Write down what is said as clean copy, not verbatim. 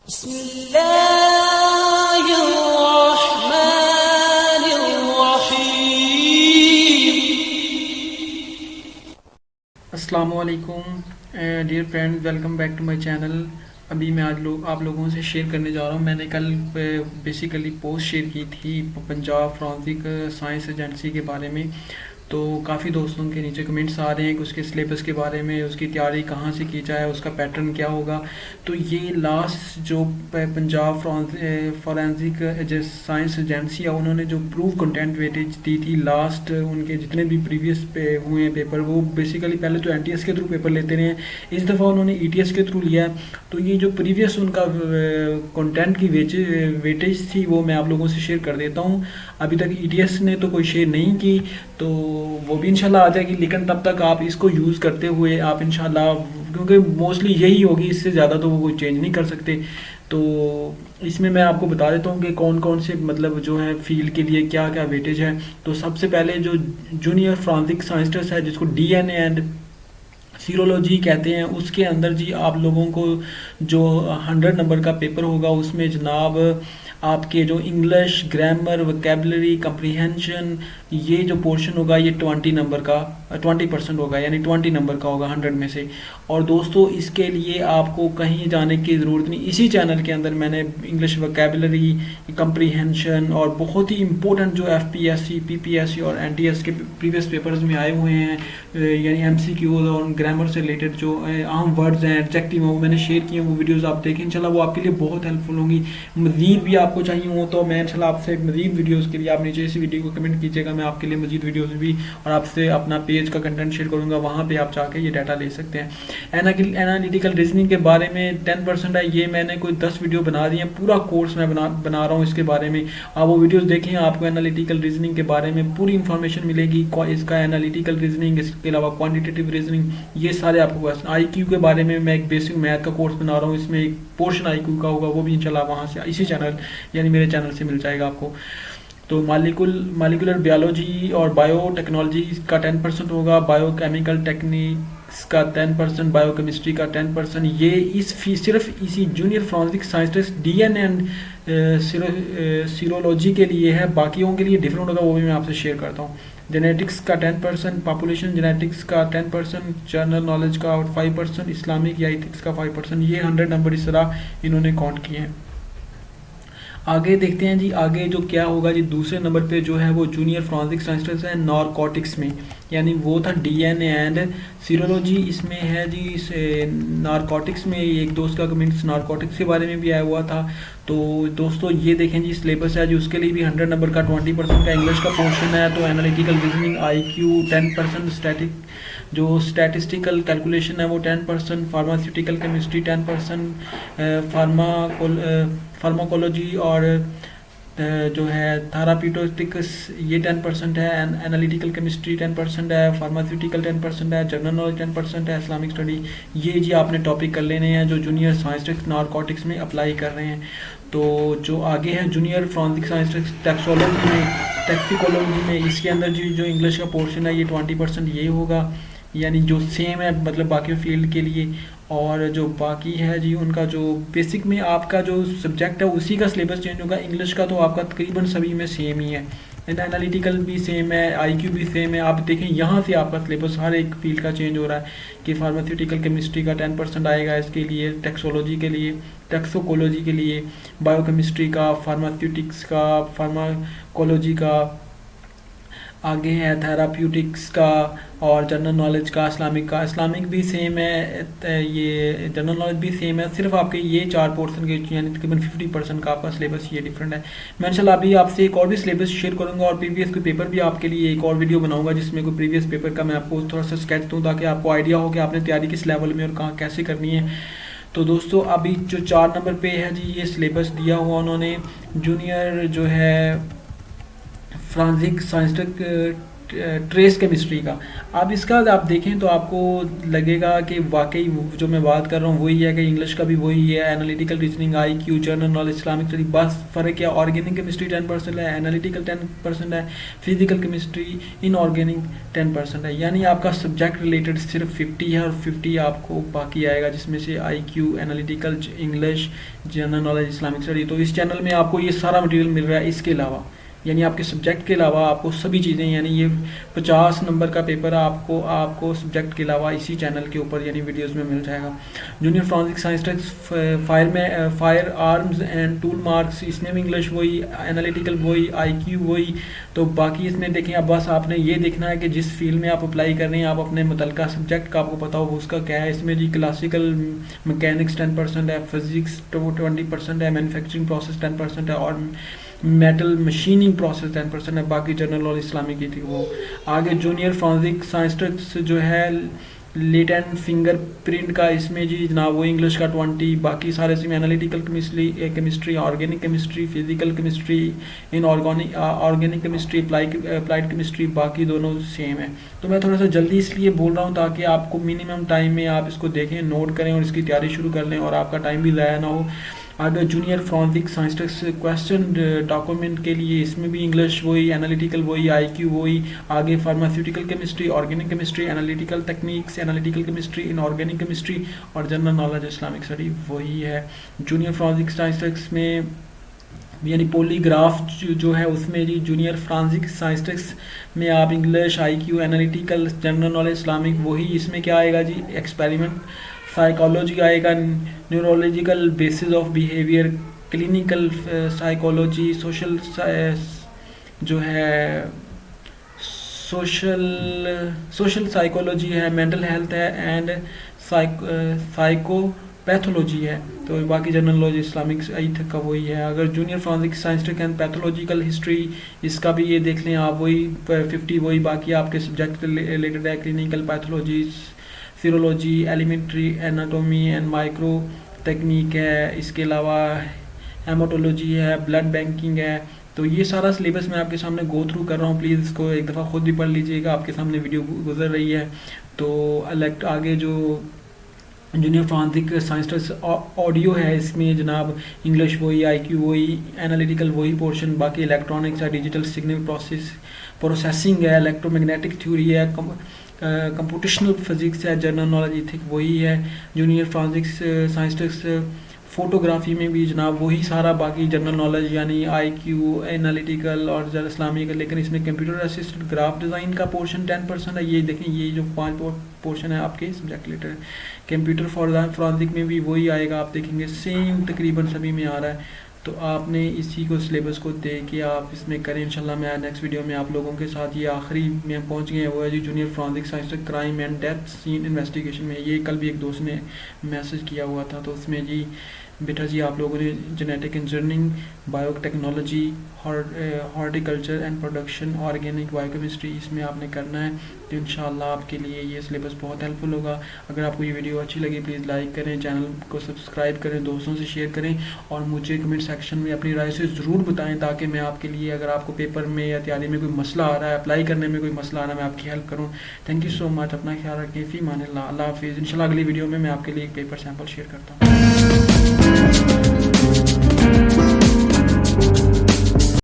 अस्सलामुअलैकुम dear friends, welcome back to my channel. अभी मैं आज आप लोगों से शेयर करने जा रहा हूँ। मैंने कल बेसिकली पोस्ट शेयर की थी पंजाब फॉरेंसिक साइंस एजेंसी के बारे में। तो काफ़ी दोस्तों के नीचे कमेंट्स आ रहे हैं कि उसके सिलेबस के बारे में, उसकी तैयारी कहाँ से की जाए, उसका पैटर्न क्या होगा। तो ये लास्ट जो पंजाब फॉरेंसिक साइंस एजेंसी है, उन्होंने जो प्रूव कंटेंट वेटेज दी थी लास्ट उनके जितने भी प्रीवियस हुए हैं पेपर, वो बेसिकली पहले तो एनटीएस के थ्रू पेपर लेते रहे हैं। इस दफ़ा उन्होंने ईटीएस के थ्रू लिया है। तो ये जो प्रीवियस उनका कंटेंट की वेटेज थी वो मैं आप लोगों से शेयर कर देता हूँ। अभी तक ईटीएस ने तो कोई शेयर नहीं की, तो वो भी इंशाल्लाह आ जाएगी। लेकिन तब तक आप इसको यूज़ करते हुए आप इंशाल्लाह, क्योंकि मोस्टली यही होगी, इससे ज़्यादा तो वो कोई चेंज नहीं कर सकते। तो इसमें मैं आपको बता देता हूँ कि कौन कौन से मतलब जो है फील्ड के लिए क्या क्या वेटेज है। तो सबसे पहले जो जूनियर फॉरेंसिक साइंटिस्ट है, जिसको डीएनए एंड सीरोलॉजी कहते हैं, उसके अंदर जी आप लोगों को जो 100 नंबर का पेपर होगा, उसमें जनाब आपके जो इंग्लिश ग्रामर वोकैबुलरी कम्प्रीहेंशन ये जो पोर्शन होगा ये 20 नंबर का 20% होगा, यानी 20 नंबर का होगा 100 में से। और दोस्तों इसके लिए आपको कहीं जाने की ज़रूरत नहीं, इसी चैनल के अंदर मैंने इंग्लिश वोकैबुलरी कम्प्रीहेंशन और बहुत ही इंपॉर्टेंट जो एफपीएससी पीपीएससी और एनटीएस के प्रीवियस पेपर्स में आए हुए हैं, यानी एमसीक्यूज और ग्रामर से रिलेटेड जो अहम वर्ड्स हैं एडजेक्टिव हैं, वो मैंने शेयर किए। वो वीडियोस आप देखें, इंशाल्लाह वो आपके लिए बहुत हेल्पफुल होंगी। मज़ीद भी आपको चाहिए हो तो मैं इंशाल्लाह आपसे मज़ीद वीडियोस के लिए आप नीचे इस वीडियो को कमेंट कीजिएगा, मैं आपके लिए मज़ीद वीडियोस भी और आपसे अपना पेज का कंटेंट शेयर करूँगा, वहाँ पर आप जाके ये डाटा ले सकते हैं। एनालिटिकल रीजनिंग के बारे में 10% है, ये मैंने कोई 10 वीडियो बना दी हैं, पूरा कोर्स मैं बना रहा हूँ इसके बारे में। आप वो वीडियोस देखें, आपको एनालिटिकल रीजनिंग के बारे में पूरी इंफॉर्मेशन मिलेगी। इसका एनालिटिकल रीजनिंग, इसके अलावा क्वांटिटेटिव रीजनिंग, ये सारे आपको क्वेश्चन। आईक्यू के बारे में मैं एक बेसिक मैथ का कोर्स बना रहा हूँ, इसमें एक पोर्शन आईक्यू का होगा, वो भी इंशाल्लाह वहाँ से इसी चैनल यानी मेरे चैनल से मिल जाएगा आपको। तो मालिकुलर बायोलॉजी और बायोटेक्नोलॉजी का 10% होगा, बायोकेमिकल टेक्निक्स का 10%, बायोकेमिस्ट्री का 10%। ये सिर्फ इसी junior forensic scientist DNA and serology के लिए है, बाकियों के लिए डिफरेंट होगा, वो भी मैं आपसे शेयर करता हूँ। जेनेटिक्स का 10%, पॉपुलेशन जेनेटिक्स का 10%, जनरल नॉलेज का 5%, इस्लामिक या इथिक्स का 5%। ये 100 नंबर इस तरह इन्होंने काउंट किए हैं। आगे देखते हैं जी, आगे जो क्या होगा जी। दूसरे नंबर पे जो है वो जूनियर फॉरेंसिक साइंटिस्ट है नारकोटिक्स में, यानी वो था डीएनए एंड सीरोलॉजी, इसमें है जी नारकोटिक्स में। एक दोस्त का कमेंट्स नारकोटिक्स के बारे में भी आया हुआ था। तो दोस्तों ये देखें जी, सिलेबस है जी, उसके लिए भी 100 नंबर का 20% का इंग्लिश का पोर्शन है। तो एनालिटिकल रीजनिंग आईक्यू 10%, जो स्टैटिस्टिकल कैलकुलेशन है वो 10%, फार्मास्यूटिकल केमिस्ट्री 10%, फार्माकोलॉजी और जो है थेराप्यूटिक्स ये 10% है, एनालिटिकल केमिस्ट्री 10% है, फार्मास्यूटिकल 10% है, जनरल नॉलेज 10% है, इस्लामिक स्टडी। ये जी आपने टॉपिक कर लेने हैं जो जूनियर साइंटिस्ट नारकोटिक्स में अप्लाई कर रहे हैं। तो जो आगे है जूनियर फॉरेंसिक साइंटिस्ट टैक्सिकोलॉजी में, इसके अंदर जी जो इंग्लिश का पोर्शन है ये 20% ये होगा, यानी जो सेम है मतलब बाकी फील्ड के लिए। और जो बाकी है जी उनका जो बेसिक में आपका जो सब्जेक्ट है उसी का सिलेबस चेंज होगा। इंग्लिश का तो आपका तकरीबन सभी में सेम ही है, एनालिटिकल भी सेम है, आईक्यू भी सेम है। आप देखें यहाँ से आपका सिलेबस हर एक फील्ड का चेंज हो रहा है कि फार्मास्यूटिकल केमिस्ट्री का 10% आएगा इसके लिए, टैक्सोलॉजी के लिए, टैक्सोकोलॉजी के लिए, बायोकेमिस्ट्री का, फार्मास्यूटिक्स का, फार्माकोलॉजी का, आगे है थेराप्यूटिक्स का और जनरल नॉलेज का, इस्लामिक का। इस्लामिक भी सेम है, ये जनरल नॉलेज भी सेम है, सिर्फ आपके ये 4 पोर्शन के यानी तकरीबन 50% का आपका सिलेबस ये डिफरेंट है। मैं इंशाल्लाह अभी आपसे एक और भी सिलेबस शेयर करूंगा और प्रीवियस कोई पेपर भी आपके लिए एक और वीडियो बनाऊंगा जिसमें कोई प्रीवियस पेपर का मैं आपको थोड़ा सा स्केच दूँ, ताकि आपको आइडिया हो कि आपने तैयारी किस लेवल में और कहाँ कैसे करनी है। तो दोस्तों अभी जो 4 नंबर पे है जी ये सिलेबस दिया हुआ उन्होंने, जूनियर जो है फॉरेंसिक साइंटिस्ट ट्रेस केमिस्ट्री का। अब इसका आप देखें तो आपको लगेगा कि वाकई जो मैं बात कर रहा हूँ वही है, कि इंग्लिश का भी वही है, analytical reasoning, IQ, general knowledge, Islamic study, बस फ़र्क क्या, ऑर्गेनिक केमिस्ट्री 10% है, एनालिटिकल 10% है, फिजिकल केमिस्ट्री इनऑर्गेनिक 10% है। यानी आपका सब्जेक्ट रिलेटेड सिर्फ 50 है और 50 आपको बाकी आएगा, जिसमें से IQ, analytical, English, general knowledge, Islamic study. तो इस चैनल में आपको ये सारा मटेरियल मिल रहा है। इसके अलावा यानी आपके सब्जेक्ट के अलावा आपको सभी चीज़ें, यानी ये 50 नंबर का पेपर आपको सब्जेक्ट के अलावा इसी चैनल के ऊपर यानी वीडियोस में मिल जाएगा। Junior forensic science text fire arms and tool marks, इसमें भी इंग्लिश वही, एनालिटिकल वही, IQ वही। तो बाकी इसमें देखें, अब बस आपने ये देखना है कि जिस फील्ड में आप अप्लाई कर रहे हैं, आप अपने मुतलका सब्जेक्ट का आपको पता हो उसका क्या है। इसमें जी क्लासिकल मैकेनिक्स 10% है, फिजिक्स 20% है, मैन्युफैक्चरिंग प्रोसेस 10% है और मेटल मशीनिंग प्रोसेस 10% है। बाकी जनरल और इस्लामी की थी वो। आगे जूनियर फोरेंसिक साइंस टेक्स्ट जो है लेटेंट फिंगरप्रिंट का, इसमें जी जनाब वो इंग्लिश का 20, बाकी सारे इसमें analytical chemistry, organic chemistry, physical chemistry, organic chemistry, applied chemistry, बाकी दोनों सेम है। तो मैं थोड़ा सा जल्दी इसलिए बोल रहा हूँ ताकि आपको मिनिमम टाइम में आप इसको देखें, नोट करें और इसकी तैयारी शुरू कर लें और आपका टाइम भी ज़ाया ना हो। आगे junior forensic science text question document के लिए, इसमें भी इंग्लिश वही, एनालिटिकल वही, IQ वही। आगे pharmaceutical chemistry, organic chemistry, analytical techniques, analytical chemistry, inorganic chemistry और जनरल नॉलेज, इस्लामिक स्टडी वही है। जूनियर फोरेंसिक साइंस टेक्स्ट में यानी पॉलीग्राफ जो है उसमें जी जूनियर फोरेंसिक साइंस टेक्स्ट में आप English, IQ, analytical, general knowledge, Islamic वही। इसमें क्या आएगा जी, एक्सपेरिमेंट साइकोलॉजी आएगा, neurological basis of behaviour, clinical psychology, social जो है सोशल साइकोलॉजी है, मेंटल हेल्थ है एंड साइकोपैथोलॉजी है। तो बाकी जनरल नॉलेज, इस्लामिक तक का वही है। अगर junior forensic science tech and pathological history, इसका भी ये देख लें आप, वही 50 वही। बाकी आपके सब्जेक्ट रिलेटेड है, clinical pathology, serology, elementary anatomy and micro technique है, इसके अलावा हेमाटोलॉजी है, ब्लड बैंकिंग है। तो ये सारा सिलेबस मैं आपके सामने गो थ्रू कर रहा हूँ, प्लीज़ इसको एक दफ़ा खुद भी पढ़ लीजिएगा, आपके सामने वीडियो गुजर रही है। तो आगे जो junior forensic science text audio है, इसमें जनाब इंग्लिश वही, IQ वही, एनालिटिकल वही पोर्शन, बाकी इलेक्ट्रॉनिक्स है, डिजिटल सिग्नल प्रोसेसिंग है, इलेक्ट्रोमैग्नेटिक थ्योरी है, कंप्यूटेशनल फिजिक्स है, जनरल नॉलेज इथिक वही है। Junior forensic science text photography में भी जनाब वही सारा, बाकी जनरल नॉलेज यानी IQ, एनालिटिकल और जरा इस्लामिक, लेकिन इसमें कंप्यूटर असिस्टेड ग्राफ डिज़ाइन का पोर्शन 10% है। ये देखें, ये जो 5 पोर्शन है आपके सब्जेक्ट रिलेटेड। कंप्यूटर फोरेंसिक में भी वही आएगा, आप देखेंगे सेम तकरीबन सभी में आ रहा है। तो आपने इसी को सिलेबस को देख के आप इसमें करें। इंशाल्लाह मैं नेक्स्ट वीडियो में आप लोगों के साथ, ये आखिरी में पहुंच गए हैं, वो है जी junior forensic science crime and death scene investigation में। ये कल भी एक दोस्त ने मैसेज किया हुआ था, तो उसमें जी बेटा जी आप लोगों ने genetic engineering, biotechnology, horticulture and production, organic, biochemistry, इसमें आपने करना है। तो इंशाल्लाह आपके लिए ये सिलेबस बहुत हेल्पफुल होगा। अगर आपको ये वीडियो अच्छी लगी प्लीज़ लाइक करें, चैनल को सब्सक्राइब करें, दोस्तों से शेयर करें और मुझे कमेंट सेक्शन में अपनी राय से ज़रूर बताएं, ताकि मैं आपके लिए, अगर आपको पेपर में या तैयारी में कोई मसला आ रहा है, अप्लाई करने में कोई मसला आ रहा है, मैं आपकी हेल्प करूँ। थैंक यू सो मच, अपना ख्याल रखें, फ़ी मान अल्लाह, अल्लाह हाफिज़। इंशाल्लाह अगली वीडियो में मैं आपके लिए एक पेपर सैम्पल शेयर करता हूँ।